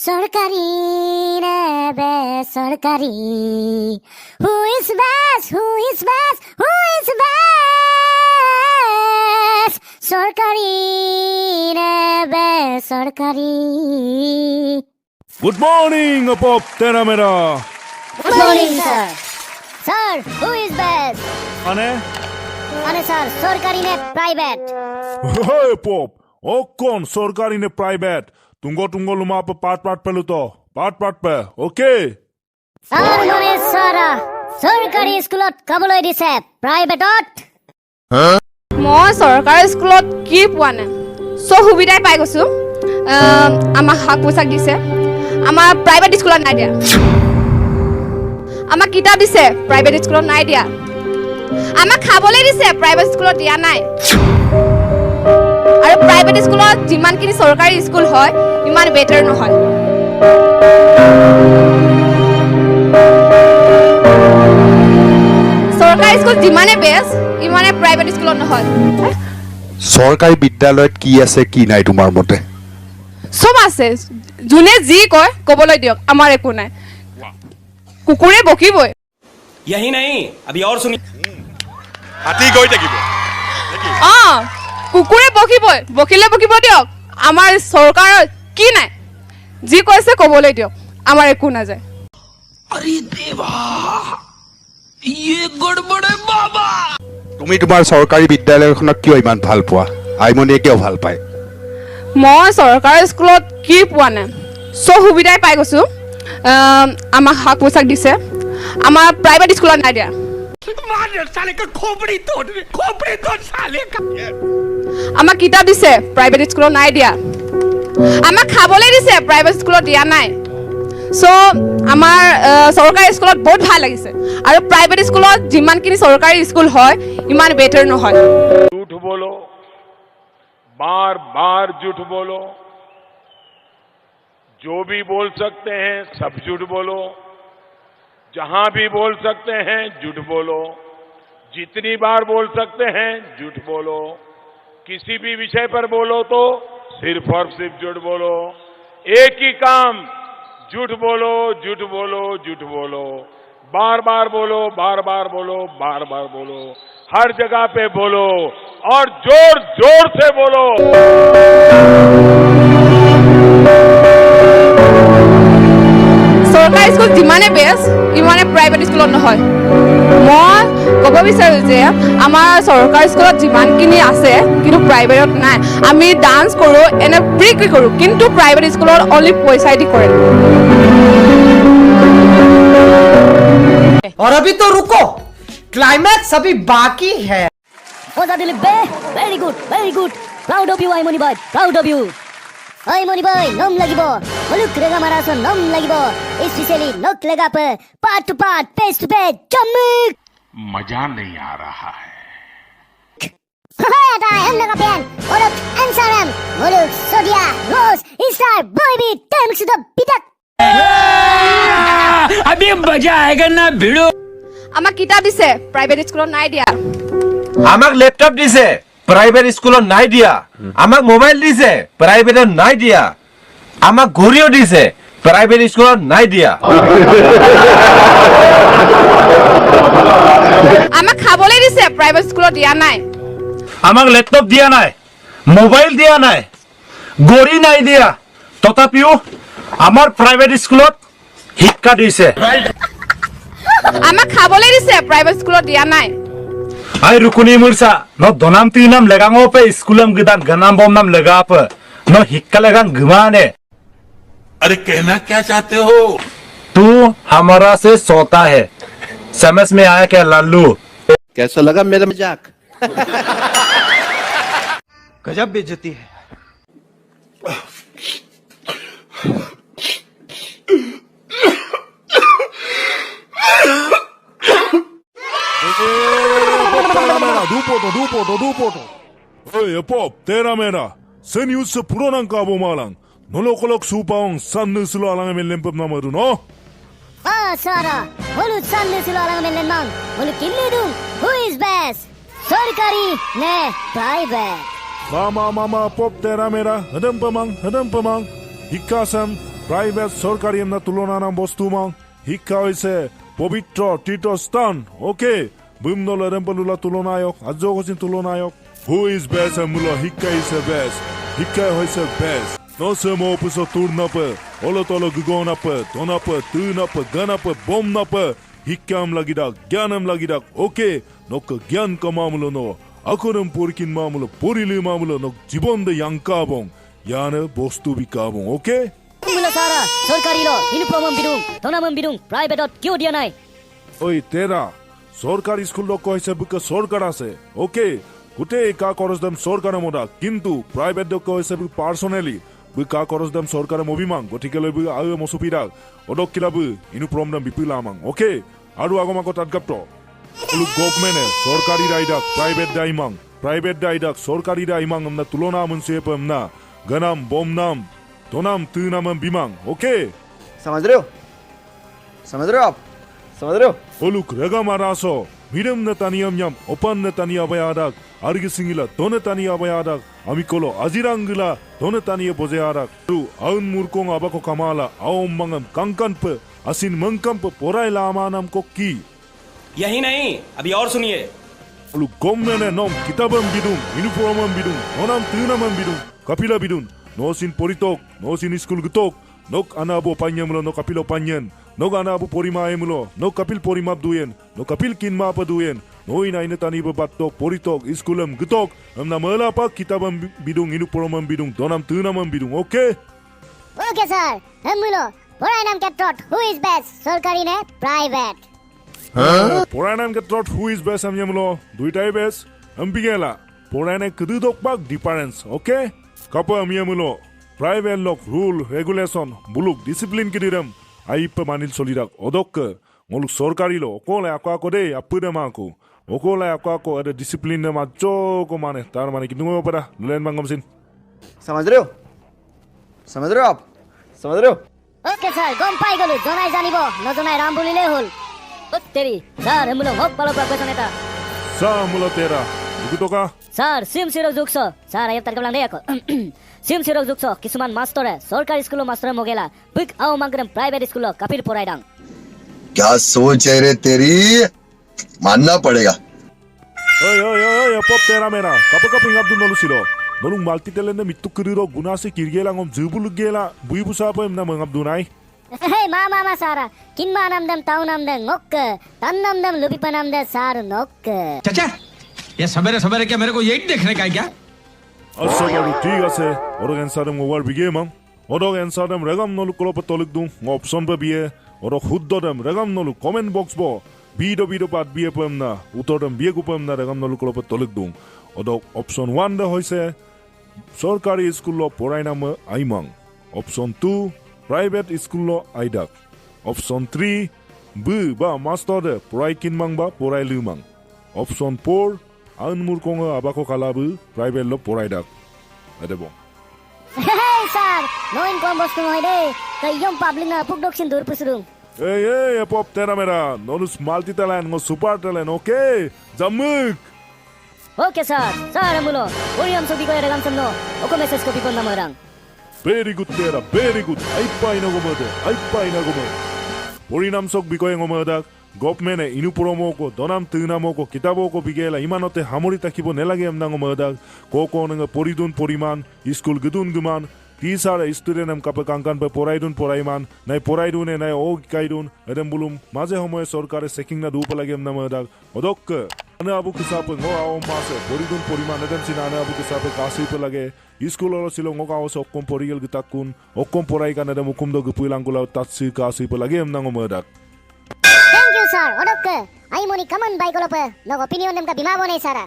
সরকারি না বেসরকারি হু is best who is best who is best সরকারি না বেসরকারি Good morning, Pop Tera Mera. Good morning sir sir who is best Ane? আরে স্যার সরকারি না private Hey, Pop. Okon, sorkari ne private. Tungo luma pa part pelu to. Part pe. Okay? Sir মানে sir সরকারি স্কুলত খাবলৈ দিছে প্রাইভেটত মই চৰকাৰী স্কুলত কি পোৱা নাই চব সুবিধাই পাই গৈছোঁ আমাক শাক পোচাক দিছে আমাৰ প্ৰাইভেট স্কুলত নাই দিয়া আমাক কিতাপ দিছে প্ৰাইভেট স্কুলত নাই দিয়া আমাক খাবলৈ দিছে প্ৰাইভেট স্কুলত দিয়া নাই আৰু প্ৰাইভেট স্কুলত যিমানখিনি চৰকাৰী স্কুল হয় ইমান বেটাৰ নহয় চৰকাৰী স্কুল যিমানে বেষ্ট ইমানে প্ৰাইভেট স্কুলত নহয় চৰকাৰী বিদ্যালয়ত কি আছে কি নাই তোমাৰ মতে সব আছে যোনে যি কয় ক'বলৈ দিয়ক আমাৰ একো নাই কুকুৰে বকিবই यही नहीं अभी और सुनिए হাতী গৈ থাকিব কুকুৰে বকিবই বকিলে বকিব দিয়ক আমাৰ চৰকাৰৰ কি নাই যি কৈছে ক'বলৈ দিয়ক আমাৰ একো নাযায় তুমি তোমাৰ চৰকাৰী বিদ্যালয়খনক কিয় ইমান ভাল পোৱা আইমনিয়ে কিয় ভাল পায় মই চৰকাৰী স্কুলত কি পোৱা নাই চব সুবিধাই পাই গৈছোঁ আমাক শাক পোচাক দিছে আমাৰ প্ৰাইভেট স্কুলত নাই দিয়া আমাক কিতাপ দিছে প্ৰাইভেট স্কুলত নাই দিয়া আমাক খাবলৈ দিছে প্ৰাইভেট স্কুলত দিয়া নাই চ' আমাৰ চৰকাৰী স্কুলত বহুত ভাল লাগিছে আৰু প্ৰাইভেট স্কুলত যিমানখিনি চৰকাৰী স্কুল হয় ইমান বেটাৰ নহয় झूठ बोलो बार बार झूठ बोलो जो भी बोल सकते हैं सब झूठ बोलो जहां भी बोल सकते हैं झूठ बोलो जितनी बार बोल सकते हैं झूठ बोलो किसी भी विषय पर बोलो तो सिर्फ और सिर्फ झूठ बोलो एक ही काम झूठ बोलो झूठ बोलो झूठ बोलो बार बार बोलो बार बार बोलो बार बार बोलो हर जगह पे बोलो और जोर जोर से बोलो চৰকাৰী স্কুল যিমানে বেষ্ট ইমানে প্ৰাইভেট স্কুলত নহয় মই ক'ব বিচাৰোঁ যে আমাৰ চৰকাৰী স্কুলত যিমানখিনি আছে কিন্তু প্ৰাইভেটত নাই আমি ডান্স কৰোঁ এনে ফ্ৰী কৰোঁ কিন্তু প্ৰাইভেট স্কুলত অনলি পইচা দি কৰে और अभी तो रुको क्लाइमैक्स अभी बाकी है ওজা দিলীপ বে very good proud of you Aimoni boy proud of you Aimoni boy নম লাগিব হলুক রেগা মারাসন নম লাগিব স্পেশালি নক লেগা পে part to part page to page চমক मजा नहीं आ रहा है হায় দা এম লাগা পেন হলুক এনসারএম হলুক সোডিয়া রোজ ইস্টার বয়বি টেমক্স দ্য পিটাক अभी मजा आएगा ना भिड़ो আমাক কিতাপ দিছে প্ৰাইভেট স্কুলত নাই দিয়া আমাক ল্যাপটপ দিছে প্রাইভেট স্কুলত নাই দিয়া আমাক মোবাইল দিছে প্রাইভেটত নাই দিয়া আমাক ঘড়িও দিছে প্রাইভেট স্কুলত নাই দিয়া আমাক খাবলৈ দিছে প্ৰাইভেট স্কুলত দিয়া নাই আমাক ল্যাপটপ দিয়া নাই মোবাইল দিয়া নাই ঘড়ি নাই দিয়া তথাপিও আমাৰ প্ৰাইভেট স্কুলত শিক্ষা দিছে আমাক খাবলৈ দিছে প্ৰাইভেট স্কুলত দিয়া নাই Ay rukuni mursa no donam tinam legang ope skulam gidan ganam bom nam lega apa no hikka legang gimane अरे कहना क्या चाहते हो तू हमारा से सोता है समझ में आया क्या लालू कैसा लगा मेरा मजाक गजब बेइज्जती है Dupoto. Hey, Pop Tera Mera. Sen news se puronan kabo malang. Nolokolok supaong san news lo alang men lempep namaru no? সারা হলুদ সামনে ছিল আলামেলেন মান হলুদ কিল্লি দুম হু ইজ বেস্ট সরকারি নে private Mama Pop Tera Mera. Hadam pamang. Hikasam private চৰকাৰী এমনা তুলনা নাম বস্তু মাং শিক্ষা হৈছে পবিত্ৰ তীৰ্থস্থান ওকে বুমদল এৰেম্পলুলা তুলনায়ক আজ কচিন তুলনায়ক হু ইজ বেষ্ট মূল শিক্ষা ইজ বেষ্ট শিক্ষা হৈছে বেষ্ট নছে মো পুছো তুৰ নাপ অলো তলো গুগন নাপ তনাপ তু নাপ গানাপ বম নাপ শিক্ষাম লাগিদাক জ্ঞানম লাগিদাক ওকে নক জ্ঞান কমামুলো ন আকরম পরিকিন মামুলো পরিলি মামুলো নক জীবন দে ইয়াংকাবং ইয়ানে বস্তু বিকাবং ওকে মূল সারা সরকারি লো ইউনিফর্ম বিদুং দনামম বিদুং প্রাইভেটত কিয় দিয়া নাই ওই তেরা সরকারি স্কুল লোক কইছে বুকে সরকার আছে ওকে গোটেই কা খরচ দাম সরকার মোদা কিন্তু প্রাইভেট লোক কইছে বুকে পার্সোনালি বুকে কা খরচ দাম সরকার মবিমাং গটিকে লৈ বুকে আউ মসুপিদা অদক কিলাবু ইউনিফর্ম দাম বিপিলামাং ওকে আৰু আগমাকো তাতগাপ্ত ওলু গভর্নমেন্টে সরকারি রাইডাক প্রাইভেট দাইডাক সরকারি দাইমাং আমনা তুলনা মনসে পমনা গনাম বমনাম তোনাম তুনাম বিমাং ওকে समझ रहे हो आप समझ रहे हो Oluk rega maraso, miram na taniyam yam, opan na taniya bayadak, argisingila, dona taniya bayadak, amikolo, azirangila, dona taniya bozeadak, tu, aun murkong abako kamala, aom mangam, kankanp, asin mangkamp, porai lamanam kokki. यही नहीं अभी और सुनिए Oluk gomnene nom, kitabam bidung, uniformam bidung, nonam tunamam bidung, kapila bidung, nosin poritok, nosin iskul gutok, nok anabo panyamulo no kapilo panyan, nok anabo porimaemulo, no kapil porimap duyen, no kapil kinma pa duyen, no inaine tani batok, poritok, iskulam gutok, amna mala pa kitabam bidung, uniformam bidung, donam tunamam bidung, okay? Okay sir হেমুলো পড়াই নাম কেট্রট who is best সরকারি নে private Porainam ketrot who is best amyamulo, duitai best, ambigela, poraine kududok bak difference, okay? Kapa amyamulo, private lock rule, regulation, buluk, discipline kidiram, aipa manil solidak, odok, moluk sorkari lo, okole ako de, apude mako, okole ako ada discipline na macho ko mane, tar mane kinungo pada, lulen bangam sin. समझ रहे हो आप समझ रहे हो okay sir গম পাই গলো জনাই জানিব নজনাই রাম বলিলে হল ও তেরি স্যার হেমুলো হক পালো প্রফেশন এটা Sa mula tera, dugutoka, sir সিম সিরক যুগছ স্যার আইব তার কমলাং দেয়াক সিম সিরক যুগছ কিছুমান মাস্টরে সরকারি স্কুল মাস্টরে মগেলা বুক আও মাগরম প্রাইভেট স্কুল কাপিল পড়াইদাং क्या सोच है रे तेरी मानना पड़ेगा oi, pop tera mera, kapa ingap dun silo. Nolung malti telende mitu kiriro gunasi kirgela ngom jubul gela, bui busa pa imna mangap dunai. হেই মা মামা সারা কিনমা নাম দেম তাও নাম দেম নক তান নাম দেম লুপিপা নাম দে স্যার নক चाचा ये सवेरे सवेरे क्या मेरे को यही देखने का है क्या Asa baru ঠিক আছে, orok ensadem ngowar bige mang. Orok ensadem regam nolu kolopa tolik dung, ngopson pa biye. Orok huddodem regam nolu comment box bo. Bido pat biye pem na, utodem biye kupem na regam nolu kolopa tolik dung. Orok option 1 de hoise, সরকারি school পড়াই নাম আইমাং option 2 private school আইদাক option 3 বু বা master পড়াই কিনমাং বা পড়াই লুমাং option 4 আনমুরকং আবাকো Kalabu private লো পড়াইদাক এদেব হেই sir নইন কম বস্তু নয় দে কাইয়ম পাবলিক না পুকডকশিন দূর পুসুরুং এই পপ তেরা মেরা ননুস মাল্টি ট্যালেন্ট ngো সুপার ট্যালেন্ট ওকে জামুক ওকে স্যার স্যার হেমুলো ওরিয়াম সবি কয় রেগাম সামনো ওকো মেসেজ কপি কোন নামরাং Very good tera, very good. Aipai na gumada. Porinam sok bikoy ngomada. Government inupromo ko, donam tunamo ko, kitabo ko bigela imanote hamori takibo nelage amna ngomada. Koko nga poridun poriman, school gudun guman. Tisara student am kapakangkan pa poraidun poraiman, nai poraidun e nai og kaidun, edem bulum maze homoy sorkare seking na dupa lage amna ngomada. Odok ana abu kisape ngo aw mase poridun poriman edem sinana abu kisape kasi pa lage. School olo silong ngo kaos okkom porigel gitakun okkom porai kan ada mukum do gupuilang kulaw tatsi kasi palagi am nang umadak thank you sir ওডক আইমনি কামান বাই গলপ নগ opinion them কা বিমা বনে সারা